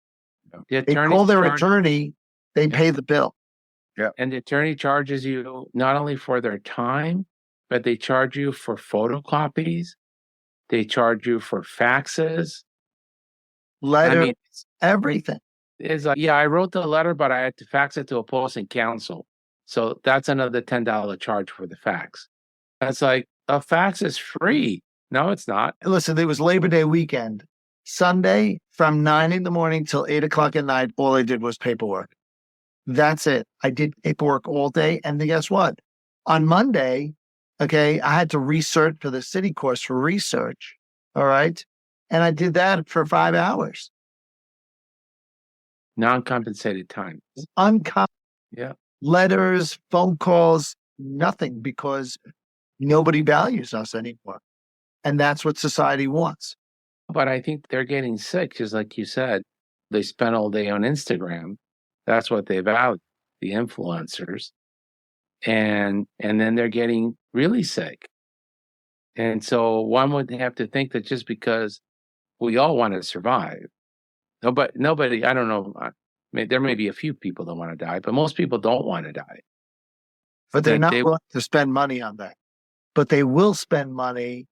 They call their attorney, they pay the bill. Yeah. And the attorney charges you not only for their time, but they charge you for photocopies. They charge you for faxes. Letters, everything. It's like, yeah, I wrote the letter, but I had to fax it to opposing counsel. So that's another $10 charge for the fax. That's like, a fax is free. No, it's not. Listen, it was Labor Day weekend. Sunday from 9 a.m. till 8 o'clock at night, all I did was paperwork. That's it. I did paperwork all day. And then guess what? On Monday, okay, I had to research for the city course for research. All right. And I did that for 5 hours. Non-compensated time. Yeah. Letters, phone calls, nothing, because nobody values us anymore. And that's what society wants. But I think they're getting sick, just like you said. They spend all day on Instagram. That's what they value, the influencers. And then they're getting really sick. And so one would have to think that just because we all want to survive, nobody, I don't know, there may be a few people that want to die, but most people don't want to die. But they're not willing to spend money on that. But they will spend money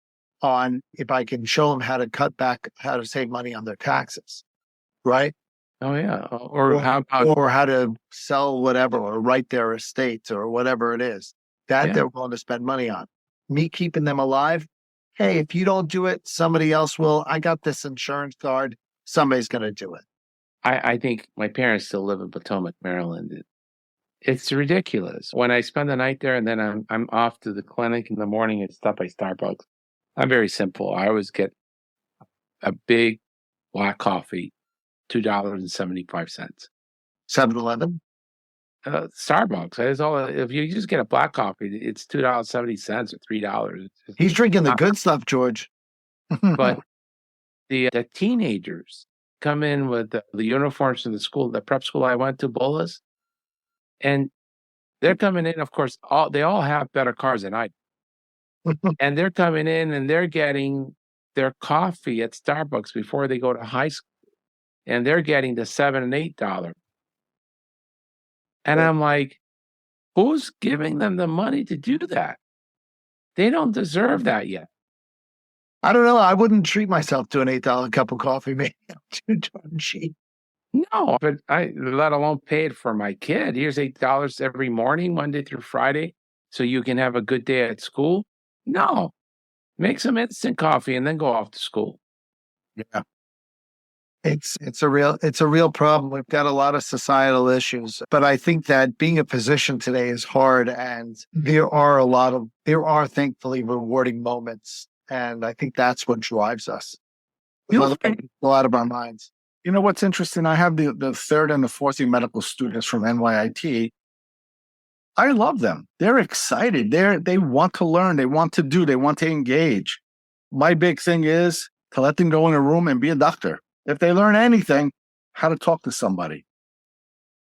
on, if I can show them how to cut back, how to save money on their taxes, right? Oh, yeah. Or how to sell whatever, or write their estates, or whatever it is that they're willing to spend money on. Me keeping them alive. Hey, if you don't do it, somebody else will. I got this insurance card. Somebody's going to do it. I think my parents still live in Potomac, Maryland. It's ridiculous. When I spend the night there and then I'm off to the clinic in the morning and stop by Starbucks, I'm very simple. I always get a big black coffee, $2.75. 7-Eleven? Starbucks. That is all. If you just get a black coffee, it's $2.70 or $3. He's drinking the good stuff, George. But the teenagers come in with the uniforms from the school, the prep school I went to, Bolas, and they're coming in. Of course, they all have better cars than I do. And they're coming in and they're getting their coffee at Starbucks before they go to high school, and they're getting the $7 and $8. And I'm like, who's giving them the money to do that? They don't deserve that yet. I don't know. I wouldn't treat myself to an $8 cup of coffee, maybe. Too darn cheap. No, but let alone pay it for my kid. Here's $8 every morning, Monday through Friday, so you can have a good day at school. No, make some instant coffee and then go off to school. Yeah. It's a real problem. We've got a lot of societal issues, but I think that being a physician today is hard, and there are thankfully rewarding moments, and I think that's what drives us. A lot of our minds. You know what's interesting? I have the third and the fourth year medical students from NYIT. I love them. They're excited. They want to learn. They want to do. They want to engage. My big thing is to let them go in a room and be a doctor. If they learn anything, how to talk to somebody.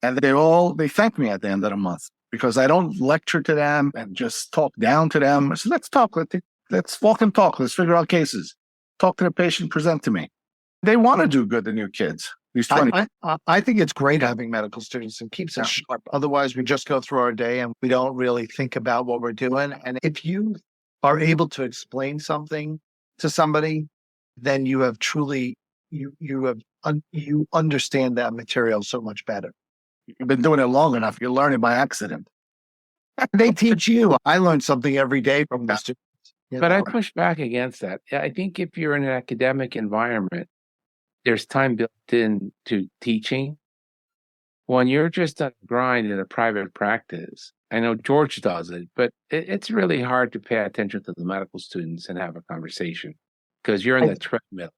And they thank me at the end of the month, because I don't lecture to them and just talk down to them. I said, let's talk. Let's walk and talk. Let's figure out cases. Talk to the patient, present to me. They want to do good to new kids. These 20. I think it's great having medical students and keeps us sharp. Otherwise, we just go through our day and we don't really think about what we're doing. And if you are able to explain something to somebody, then you have truly... You understand that material so much better. You've been doing it long enough. You learn it by accident. They teach you. I learn something every day from the students. But I push back against that. I think if you're in an academic environment, there's time built into teaching. When you're just on a grind in a private practice, I know George does it, but it's really hard to pay attention to the medical students and have a conversation because you're in the treadmill.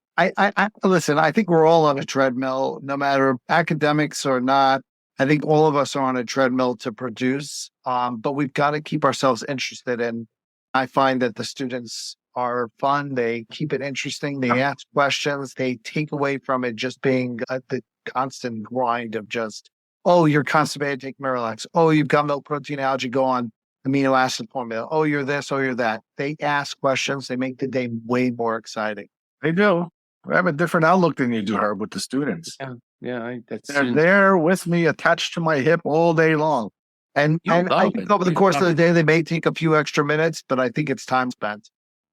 Listen, I think we're all on a treadmill, no matter academics or not. I think all of us are on a treadmill to produce, but we've got to keep ourselves interested. And I find that the students are fun. They keep it interesting. They ask questions. They take away from it just being the constant grind of just, oh, you're constipated, take Miralax. Oh, you've got milk protein allergy, go on amino acid formula. Oh, you're this, oh, you're that. They ask questions. They make the day way more exciting. They do. I have a different outlook than you do, Herb, with the students. Yeah. They're there with me, attached to my hip all day long. And I think over the course of the day, they may take a few extra minutes, but I think it's time spent.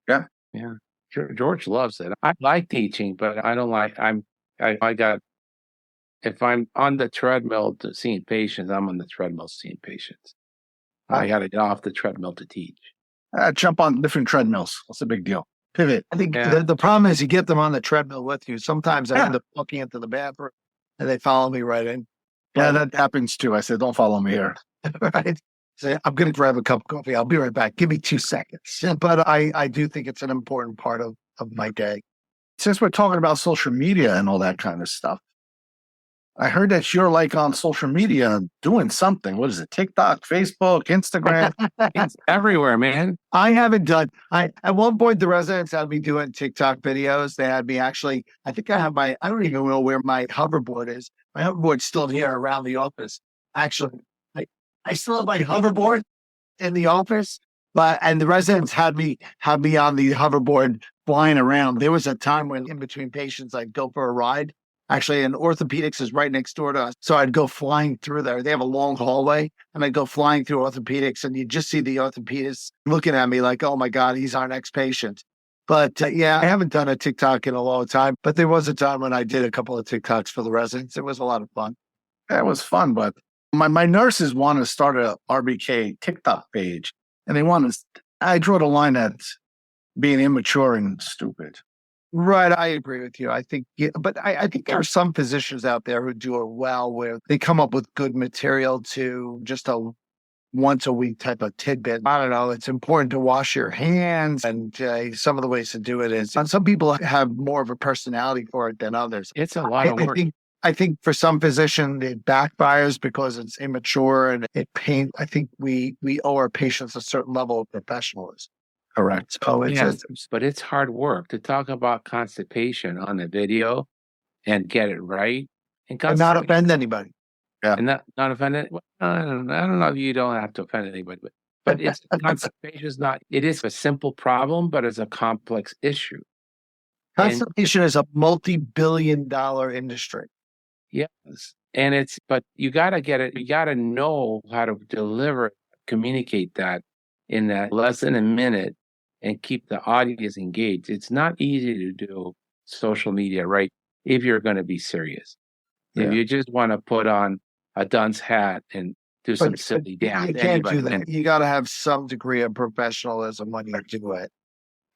Yeah. George loves it. I like teaching, but I don't like. I got. If I'm on the treadmill seeing patients, I'm on the treadmill seeing patients. I got to get off the treadmill to teach. Jump on different treadmills. What's the big deal? Pivot. I think the problem is you get them on the treadmill with you. Sometimes I end up walking into the bathroom and they follow me right in. Yeah, that happens too. I said, don't follow me here. Right. Say, I'm going to grab a cup of coffee. I'll be right back. Give me 2 seconds. But I do think it's an important part of my day. Since we're talking about social media and all that kind of stuff, I heard that you're like on social media doing something. What is it? TikTok, Facebook, Instagram? It's everywhere, man. I haven't done. At one point the residents had me doing TikTok videos. They had me actually. I think I have I don't even know where my hoverboard is. My hoverboard's still here around the office. Actually, I still have my hoverboard in the office, and the residents had me on the hoverboard flying around. There was a time when in between patients I'd go for a ride. Actually, and orthopedics is right next door to us. So I'd go flying through there. They have a long hallway, and I'd go flying through orthopedics, and you just see the orthopedist looking at me like, oh my God, he's our next patient. But yeah, I haven't done a TikTok in a long time, but there was a time when I did a couple of TikToks for the residents. It was a lot of fun. That was fun, but my nurses want to start a RBK TikTok page, and I draw the line at being immature and stupid. Right. I agree with you. I think, but I think there are some physicians out there who do it well, where they come up with good material to just a once a week type of tidbit. I don't know. It's important to wash your hands. And some of the ways to do it is, and some people have more of a personality for it than others. It's a lot of work. I think for some physicians, it backfires because it's immature and it pains. I think we owe our patients a certain level of professionalism. Correct. So but it's hard work to talk about constipation on a video and get it right and not offend anybody. Yeah, and not offend it. I don't know if you don't have to offend anybody, but it's constipation is not. It is a simple problem, but it's a complex issue. Constipation is a multi-billion-dollar industry. Yes, but you got to get it. You got to know how to deliver, communicate that in that less than a minute. And keep the audience engaged. It's not easy to do social media, right? If you're going to be serious. If you just want to put on a dunce hat and do some silly dance. You can't do that. You got to have some degree of professionalism when you do it.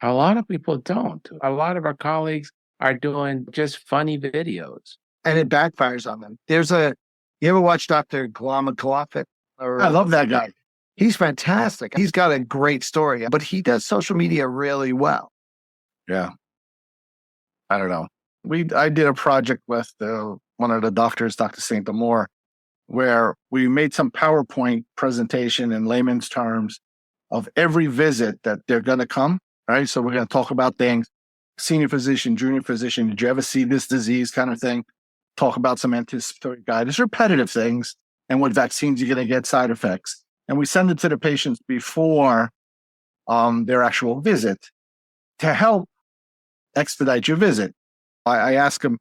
A lot of people don't. A lot of our colleagues are doing just funny videos. And it backfires on them. You ever watch Dr. Glamakalafit? I love that guy. He's fantastic. He's got a great story, but he does social media really well. Yeah. I don't know. I did a project with one of the doctors, Dr. St. Amore, where we made some PowerPoint presentation in layman's terms of every visit that they're going to come, right? So we're going to talk about things, senior physician, junior physician, did you ever see this disease kind of thing? Talk about some anticipatory guidance, repetitive things, and what vaccines you're going to get, side effects. And we send it to the patients before their actual visit to help expedite your visit. I ask them,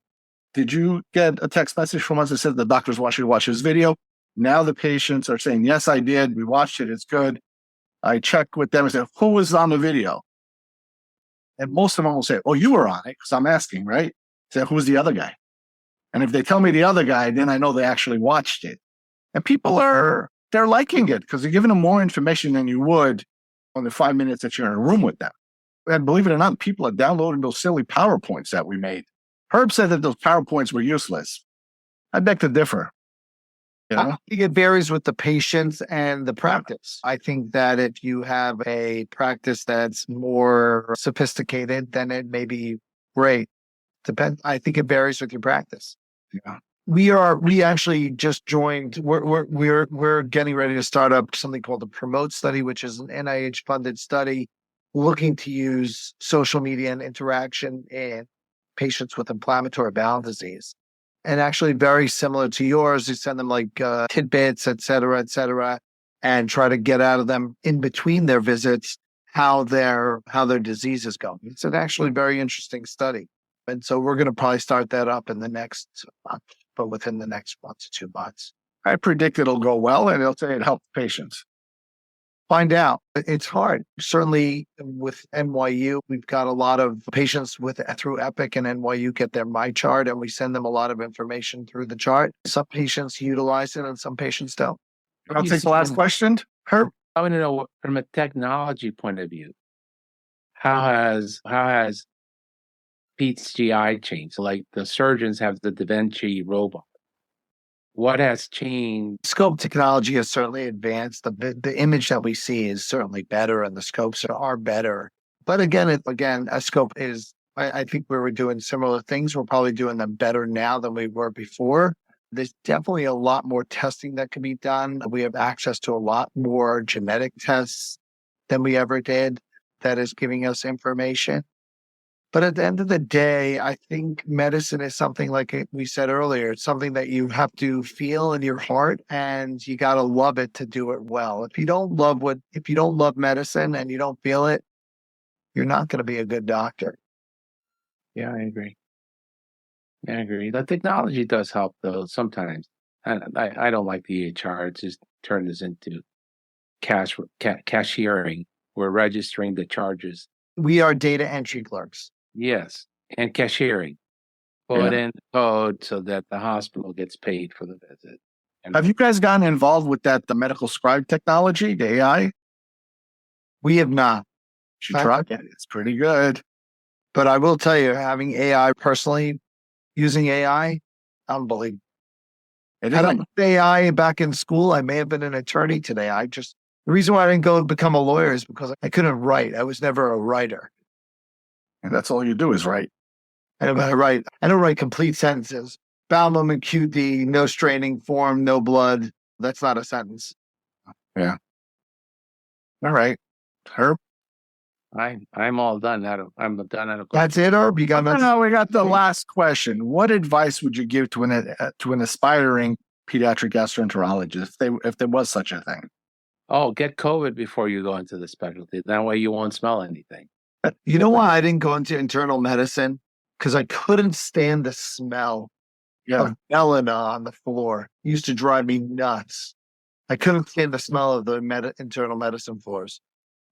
did you get a text message from us that said the doctors want you to watch this video? Now the patients are saying, yes, I did. We watched it. It's good. I check with them and say, who was on the video? And most of them will say, oh, you were on it, because I'm asking, right? Say, who's the other guy? And if they tell me the other guy, then I know they actually watched it. And people they're liking it because you're giving them more information than you would on the 5 minutes that you're in a room with them. And believe it or not, people are downloading those silly PowerPoints that we made. Herb said that those PowerPoints were useless. I beg to differ. I think it varies with the patient and the practice. I think that if you have a practice that's more sophisticated, then it may be great. I think it varies with your practice. Yeah. We actually just joined. We're getting ready to start up something called the Promote Study, which is an NIH funded study looking to use social media and interaction in patients with inflammatory bowel disease. And actually very similar to yours, you send them like tidbits, et cetera, and try to get out of them in between their visits how their disease is going. It's an actually very interesting study. And so we're going to probably start that up in the next month, but within the next 1 to 2 months. I predict it'll go well, and it'll say it helped patients. Find out. It's hard. Certainly with NYU, we've got a lot of patients through Epic and NYU get their MyChart, and we send them a lot of information through the chart. Some patients utilize it and some patients don't. I'll take the last question. Herb? I want to know from a technology point of view, how has Pete's GI changed? Like the surgeons have the Da Vinci robot. What has changed? Scope technology has certainly advanced. The image that we see is certainly better, and the scopes are better. But again, a scope is, I think we were doing similar things. We're probably doing them better now than we were before. There's definitely a lot more testing that can be done. We have access to a lot more genetic tests than we ever did that is giving us information. But at the end of the day, I think medicine is something like we said earlier. It's something that you have to feel in your heart, and you got to love it to do it well. If you don't love medicine and you don't feel it, you're not going to be a good doctor. Yeah, I agree. The technology does help, though, sometimes. I don't like the EHR. It's just turned us into cashiering. We're registering the charges. We are data entry clerks. Yes, and cashiering. Put in the code so that the hospital gets paid for the visit. Have you guys gotten involved with the medical scribe technology, the AI? We have not. You should try it. It's pretty good. But I will tell you, having AI personally, using AI, unbelievable. Had I used AI back in school, I may have been an attorney today. The reason why I didn't go become a lawyer is because I couldn't write. I was never a writer. And that's all you do is write. I don't write complete sentences. Bowel and QD, no straining, form, no blood. That's not a sentence. Yeah. All right. Herb? I'm all done. I'm done. That's it, Herb? You got nothing? No, we got the last question. What advice would you give to an aspiring pediatric gastroenterologist if there was such a thing? Oh, get COVID before you go into the specialty. That way you won't smell anything. You know why I didn't go into internal medicine? Because I couldn't stand the smell of melena on the floor. It used to drive me nuts. I couldn't stand the smell of the internal medicine floors.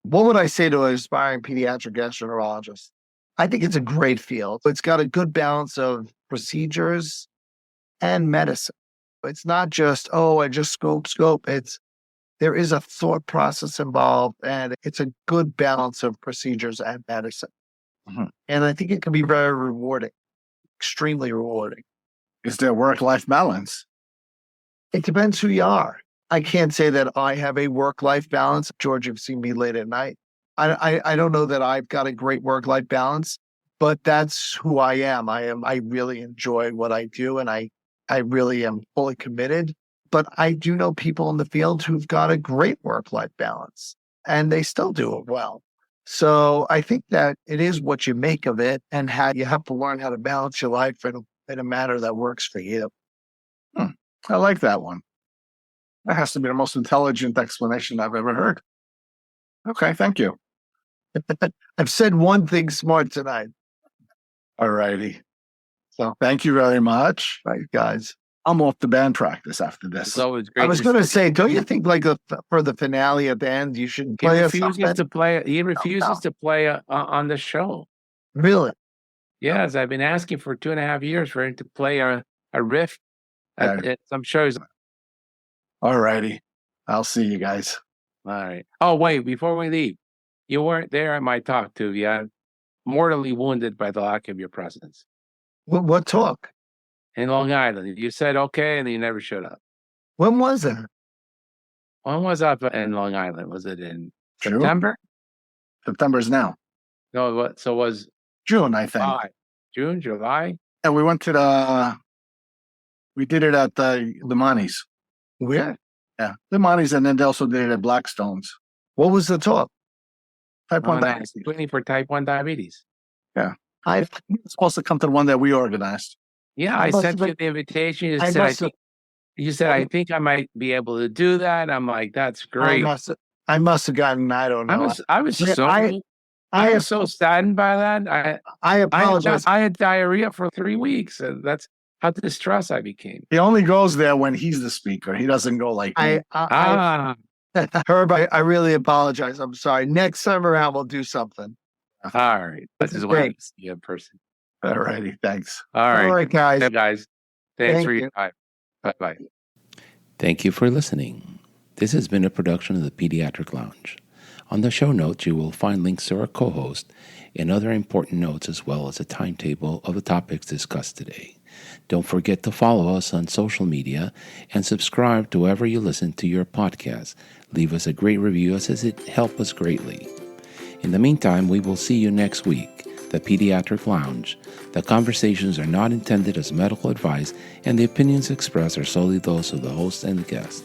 What would I say to an aspiring pediatric gastroenterologist? I think it's a great field. It's got a good balance of procedures and medicine. It's not just, I just scope. There is a thought process involved, and it's a good balance of procedures and medicine. Mm-hmm. And I think it can be very rewarding, extremely rewarding. Is there work-life balance? It depends who you are. I can't say that I have a work-life balance. George, you've seen me late at night. I don't know that I've got a great work-life balance, but that's who I am. I really enjoy what I do, and I really am fully committed. But I do know people in the field who've got a great work-life balance, and they still do it well. So I think that it is what you make of it, and how you have to learn how to balance your life in a manner that works for you. I like that one. That has to be the most intelligent explanation I've ever heard. Okay, thank you. I've said one thing smart tonight. All righty. So thank you very much. Right, guys. I'm off to band practice after this. It's always great. I was going to say, don't you think for the finale at the end, you should play us something? He refuses to play on the show. Really? Yes, I've been asking for 2.5 years for him to play a riff at some shows. All righty. I'll see you guys. All right. Oh, wait, before we leave, you weren't there at my talk, Tuvia. I'm mortally wounded by the lack of your presence. What talk? In Long Island. You said okay, and then you never showed up. When was it? When was up in Long Island? Was it in September? September's now. No, so it was June, I think. June, July? Yeah, we went to we did it at the Monties. Where? Yeah, the Monties, and then they also did it at Blackstone's. What was the talk? Type 1 diabetes. Screening for type 1 diabetes. Yeah. I was supposed to come to the one that we organized. Yeah, I sent you the invitation. You said, I think I might be able to do that. I'm like, that's great. I must have gotten, I don't know. I was so saddened by that. I apologize. I had diarrhea for 3 weeks, and that's how distressed I became. He only goes there when he's the speaker. He doesn't go like I Herb, I really apologize. I'm sorry. Next time around, we'll do something. All right. This is what I see you in person. All righty. Thanks. All right. All right, guys. Yeah, guys. Thanks Thank for you. your time. Bye-bye. Thank you for listening. This has been a production of the Pediatric Lounge. On the show notes, you will find links to our co-host and other important notes, as well as a timetable of the topics discussed today. Don't forget to follow us on social media and subscribe to wherever you listen to your podcast. Leave us a great review, as it helps us greatly. In the meantime, we will see you next week. The Pediatric Lounge. The conversations are not intended as medical advice, and the opinions expressed are solely those of the host and the guest.